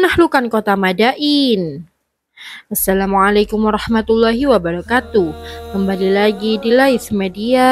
menaklukkan kota Madain. Assalamualaikum warahmatullahi wabarakatuh. Kembali lagi di Live Media.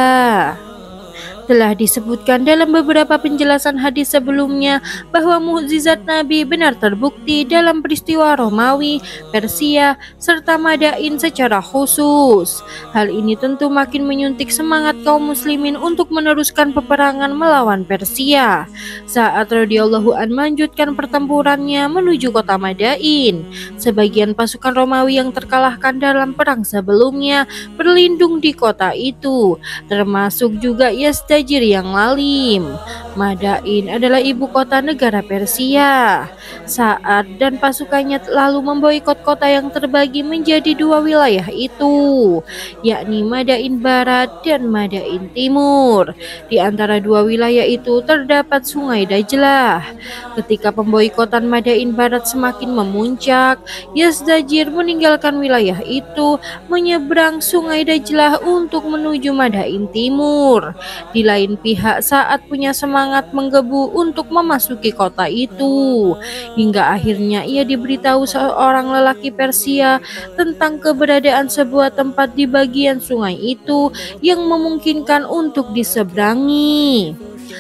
Telah disebutkan dalam beberapa penjelasan hadis sebelumnya bahwa mukjizat Nabi benar terbukti dalam peristiwa Romawi, Persia, serta Madain secara khusus. Hal ini tentu makin menyuntik semangat kaum muslimin untuk meneruskan peperangan melawan Persia. Saat radhiyallahu an melanjutkan pertempurannya menuju kota Madain, sebagian pasukan Romawi yang terkalahkan dalam perang sebelumnya berlindung di kota itu, termasuk juga Yazdajir yang lalim. Madain adalah ibu kota negara Persia. Sa'ad dan pasukannya lalu memboikot kota yang terbagi menjadi dua wilayah itu, yakni Madain Barat dan Madain Timur. Di antara dua wilayah itu terdapat Sungai Dajlah. Ketika pemboikotan Madain Barat semakin memuncak, Yazdajir meninggalkan wilayah itu, menyeberang Sungai Dajlah untuk menuju Madain Timur. Di lain pihak, Sa'ad punya semangat menggebu untuk memasuki kota itu, hingga akhirnya ia diberitahu seorang lelaki Persia tentang keberadaan sebuah tempat di bagian sungai itu yang memungkinkan untuk diseberangi.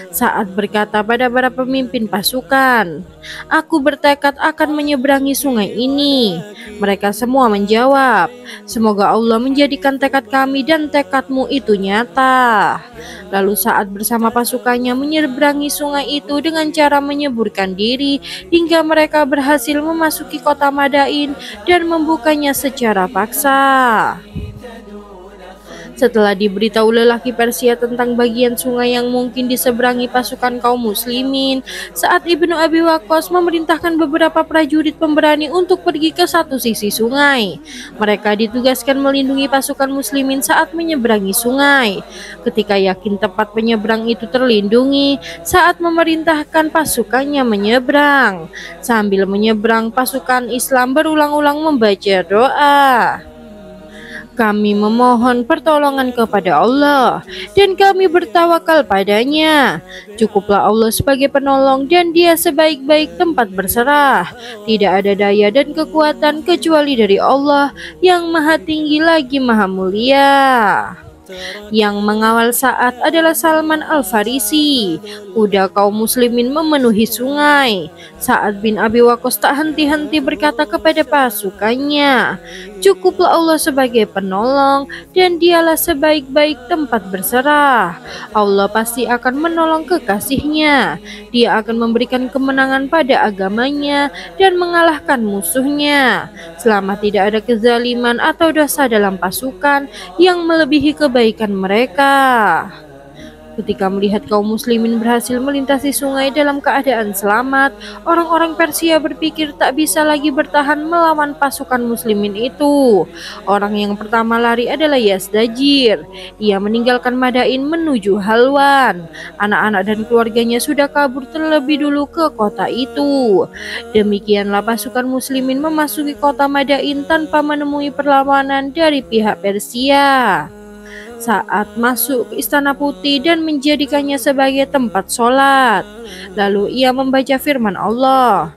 Sa'ad berkata pada para pemimpin pasukan, "Aku bertekad akan menyeberangi sungai ini." Mereka semua menjawab, "Semoga Allah menjadikan tekad kami dan tekadmu itu nyata." Lalu Sa'ad bersama pasukannya menyeberangi sungai itu dengan cara menyeburkan diri hingga mereka berhasil memasuki kota Madain dan membukanya secara paksa. Setelah diberitahu lelaki Persia tentang bagian sungai yang mungkin diseberangi pasukan kaum muslimin, Sa'ad ibnu Abi Waqqas memerintahkan beberapa prajurit pemberani untuk pergi ke satu sisi sungai. Mereka ditugaskan melindungi pasukan muslimin saat menyeberangi sungai. Ketika yakin tempat penyeberang itu terlindungi, Sa'ad memerintahkan pasukannya menyeberang. Sambil menyeberang, pasukan Islam berulang-ulang membaca doa, "Kami memohon pertolongan kepada Allah dan kami bertawakal padanya. Cukuplah Allah sebagai penolong dan Dia sebaik-baik tempat berserah. Tidak ada daya dan kekuatan kecuali dari Allah yang Maha Tinggi lagi Maha Mulia." Yang mengawal Sa'ad adalah Salman Al-Farisi. Kuda kaum muslimin memenuhi sungai. Sa'ad bin Abi Waqqas tak henti-henti berkata kepada pasukannya, "Cukuplah Allah sebagai penolong dan Dialah sebaik-baik tempat berserah. Allah pasti akan menolong kekasihnya. Dia akan memberikan kemenangan pada agamanya dan mengalahkan musuhnya. Selama tidak ada kezaliman atau dosa dalam pasukan yang melebihi kebaikan mereka." Ketika melihat kaum muslimin berhasil melintasi sungai dalam keadaan selamat, orang-orang Persia berpikir tak bisa lagi bertahan melawan pasukan muslimin itu. Orang yang pertama lari adalah Yazdajir. Ia meninggalkan Madain menuju Halwan. Anak-anak dan keluarganya sudah kabur terlebih dulu ke kota itu. Demikianlah pasukan muslimin memasuki kota Madain tanpa menemui perlawanan dari pihak Persia. Saat masuk ke Istana Putih dan menjadikannya sebagai tempat sholat, lalu ia membaca firman Allah,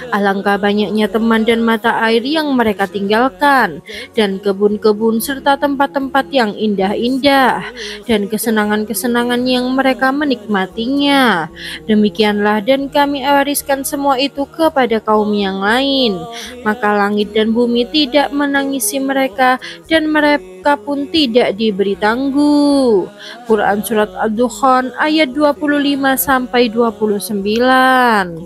"Alangkah banyaknya teman dan mata air yang mereka tinggalkan, dan kebun-kebun serta tempat-tempat yang indah-indah, dan kesenangan-kesenangan yang mereka menikmatinya. Demikianlah dan kami wariskan semua itu kepada kaum yang lain. Maka langit dan bumi tidak menangisi mereka, dan mereka pun tidak diberi tangguh." Quran Surat Ad-Dukhan ayat 25-29.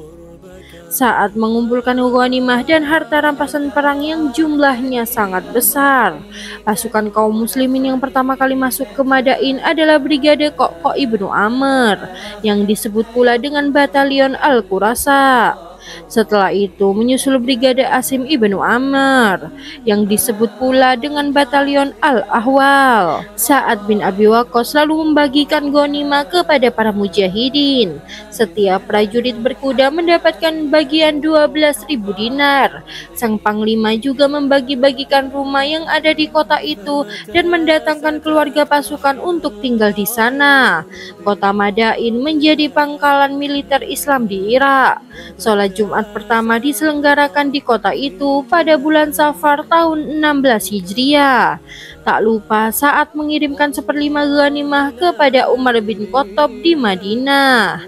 Saat mengumpulkan ghanimah dan harta rampasan perang yang jumlahnya sangat besar, pasukan kaum muslimin yang pertama kali masuk ke Madain adalah Brigade Qo'qo' ibnu Amr, yang disebut pula dengan Batalion Al-Qurasa. Setelah itu menyusul Brigade Asim ibnu Amr, yang disebut pula dengan Batalion Al-Ahwal. Sa'ad bin Abi Waqqas lalu membagikan ghanimah kepada para mujahidin. Setiap prajurit berkuda mendapatkan bagian 12.000 dinar. Sang panglima juga membagi-bagikan rumah yang ada di kota itu dan mendatangkan keluarga pasukan untuk tinggal di sana. Kota Madain menjadi pangkalan militer Islam di Irak. Sholat Jumat pertama diselenggarakan di kota itu pada bulan Safar tahun 16 Hijriah. Tak lupa saat mengirimkan 1/5 ghanimah kepada Umar bin Khattab di Madinah.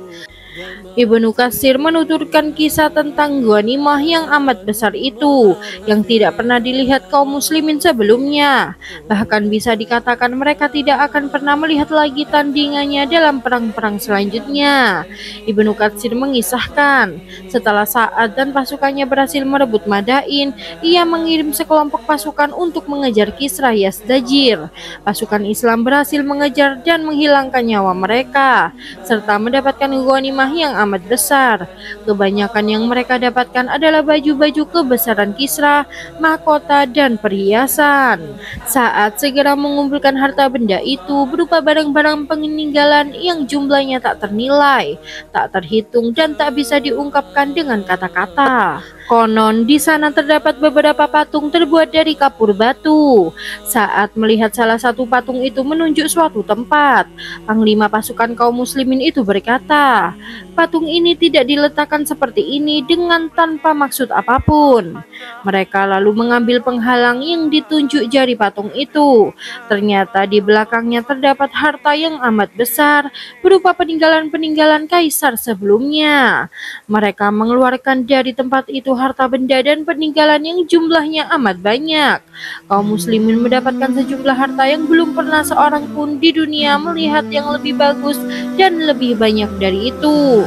Ibnu Katsir menuturkan kisah tentang ghanimah yang amat besar itu yang tidak pernah dilihat kaum muslimin sebelumnya. Bahkan bisa dikatakan mereka tidak akan pernah melihat lagi tandingannya dalam perang-perang selanjutnya. Ibnu Katsir mengisahkan, setelah Sa'ad dan pasukannya berhasil merebut Madain, ia mengirim sekelompok pasukan untuk mengejar Kisra Yazdajir. Pasukan Islam berhasil mengejar dan menghilangkan nyawa mereka, serta mendapatkan ghanimah yang amat besar. Kebanyakan yang mereka dapatkan adalah baju-baju kebesaran Kisra, mahkota, dan perhiasan. Saat segera mengumpulkan harta benda itu berupa barang-barang peninggalan yang jumlahnya tak ternilai, tak terhitung, dan tak bisa diungkapkan dengan kata-kata. Konon di sana terdapat beberapa patung terbuat dari kapur batu. Saat melihat salah satu patung itu menunjuk suatu tempat, panglima pasukan kaum muslimin itu berkata, "Patung ini tidak diletakkan seperti ini dengan tanpa maksud apapun." Mereka lalu mengambil penghalang yang ditunjuk jari patung itu. Ternyata di belakangnya terdapat harta yang amat besar berupa peninggalan-peninggalan kaisar sebelumnya. Mereka mengeluarkan dari tempat itu harta benda dan peninggalan yang jumlahnya amat banyak. Kaum muslimin mendapatkan sejumlah harta yang belum pernah seorang pun di dunia melihat yang lebih bagus dan lebih banyak dari itu.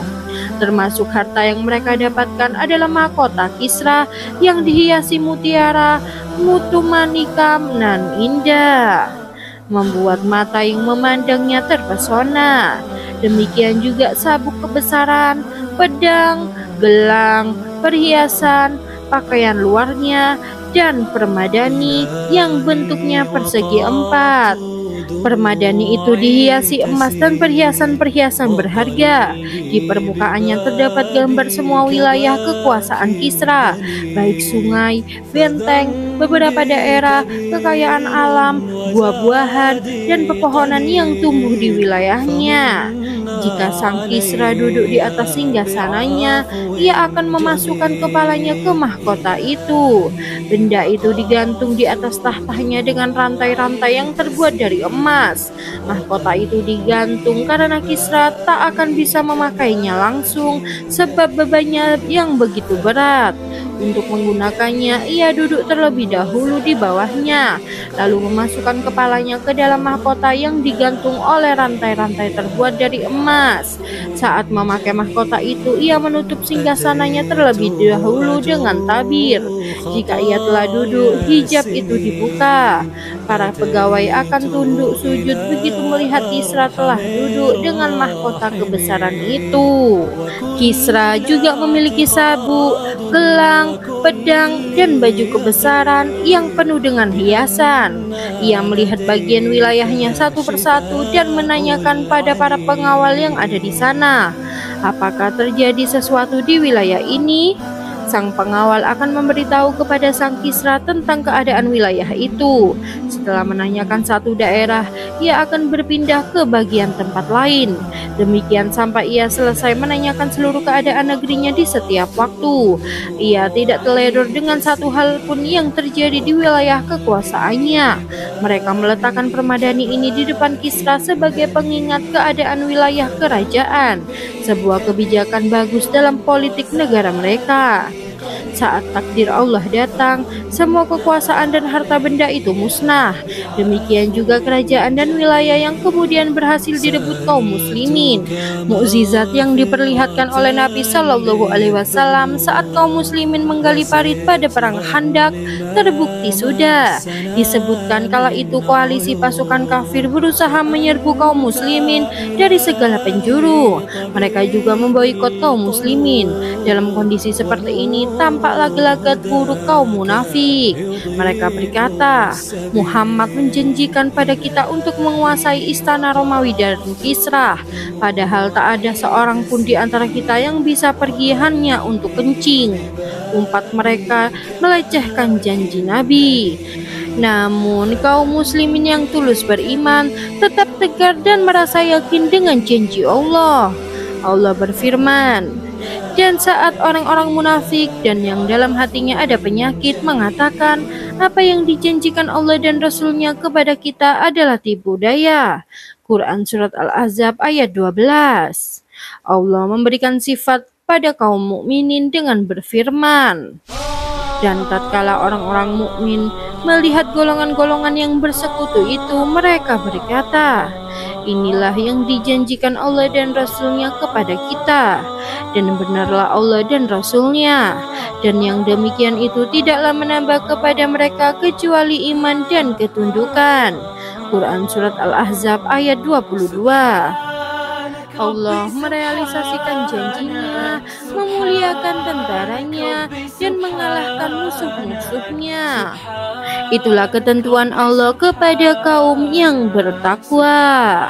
Termasuk harta yang mereka dapatkan adalah mahkota Kisra yang dihiasi mutiara, mutu manikam, nan indah, membuat mata yang memandangnya terpesona. Demikian juga sabuk kebesaran, pedang, gelang, perhiasan, pakaian luarnya, dan permadani yang bentuknya persegi 4. Permadani itu dihiasi emas dan perhiasan-perhiasan berharga. Di permukaannya terdapat gambar semua wilayah kekuasaan Kisra, baik sungai, benteng, beberapa daerah, kekayaan alam, buah-buahan, dan pepohonan yang tumbuh di wilayahnya. Jika sang Kisra duduk di atas singgasananya, ia akan memasukkan kepalanya ke mahkota itu. Benda itu digantung di atas tahtanya dengan rantai-rantai yang terbuat dari emas. Mahkota itu digantung karena Kisra tak akan bisa memakainya langsung sebab bebannya yang begitu berat. Untuk menggunakannya, ia duduk terlebih dahulu di bawahnya, lalu memasukkan kepalanya ke dalam mahkota yang digantung oleh rantai-rantai terbuat dari emas. Saat memakai mahkota itu, ia menutup singgasananya terlebih dahulu dengan tabir. Jika ia telah duduk, hijab itu dibuka. Para pegawai akan tunduk sujud begitu melihat Kisra telah duduk dengan mahkota kebesaran itu. Kisra juga memiliki sabuk, gelang, pedang, dan baju kebesaran yang penuh dengan hiasan. Ia melihat bagian wilayahnya satu persatu dan menanyakan pada para pengawal yang ada di sana, apakah terjadi sesuatu di wilayah ini? Sang pengawal akan memberitahu kepada sang Kisra tentang keadaan wilayah itu. Setelah menanyakan satu daerah, ia akan berpindah ke bagian tempat lain. Demikian sampai ia selesai menanyakan seluruh keadaan negerinya di setiap waktu. Ia tidak teledor dengan satu hal pun yang terjadi di wilayah kekuasaannya. Mereka meletakkan permadani ini di depan Kisra sebagai pengingat keadaan wilayah kerajaan, sebuah kebijakan bagus dalam politik negara mereka. Saat takdir Allah datang, semua kekuasaan dan harta benda itu musnah. Demikian juga kerajaan dan wilayah yang kemudian berhasil direbut kaum muslimin. Mukjizat yang diperlihatkan oleh Nabi Shallallahu Alaihi Wasallam saat kaum muslimin menggali parit pada perang Khandaq terbukti sudah. Disebutkan kala itu koalisi pasukan kafir berusaha menyerbu kaum muslimin dari segala penjuru. Mereka juga memboikot kaum muslimin. Dalam kondisi seperti ini, tampak laga-laga buruk kaum munafik. Mereka berkata, Muhammad menjanjikan pada kita untuk menguasai istana Romawi dan Kisra, padahal tak ada seorang pun di antara kita yang bisa pergi hanya untuk kencing. Umpat mereka melecehkan janji Nabi. Namun kaum muslimin yang tulus beriman tetap tegar dan merasa yakin dengan janji Allah. Allah berfirman, Dan saat orang-orang munafik dan yang dalam hatinya ada penyakit mengatakan, apa yang dijanjikan Allah dan Rasul-Nya kepada kita adalah tipu daya. Quran Surat Al-Ahzab ayat 12. Allah memberikan sifat pada kaum mukminin dengan berfirman, dan tatkala orang-orang mukmin melihat golongan-golongan yang bersekutu itu, mereka berkata, inilah yang dijanjikan Allah dan Rasul-Nya kepada kita, dan benarlah Allah dan Rasul-Nya, dan yang demikian itu tidaklah menambah kepada mereka kecuali iman dan ketundukan. Quran Surat Al-Ahzab ayat 22. Allah merealisasikan janjinya, memuliakan tentaranya, dan mengalahkan musuh-musuhnya. Itulah ketentuan Allah kepada kaum yang bertakwa.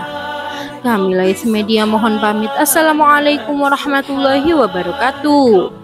Kami Lais Media mohon pamit. Assalamualaikum warahmatullahi wabarakatuh.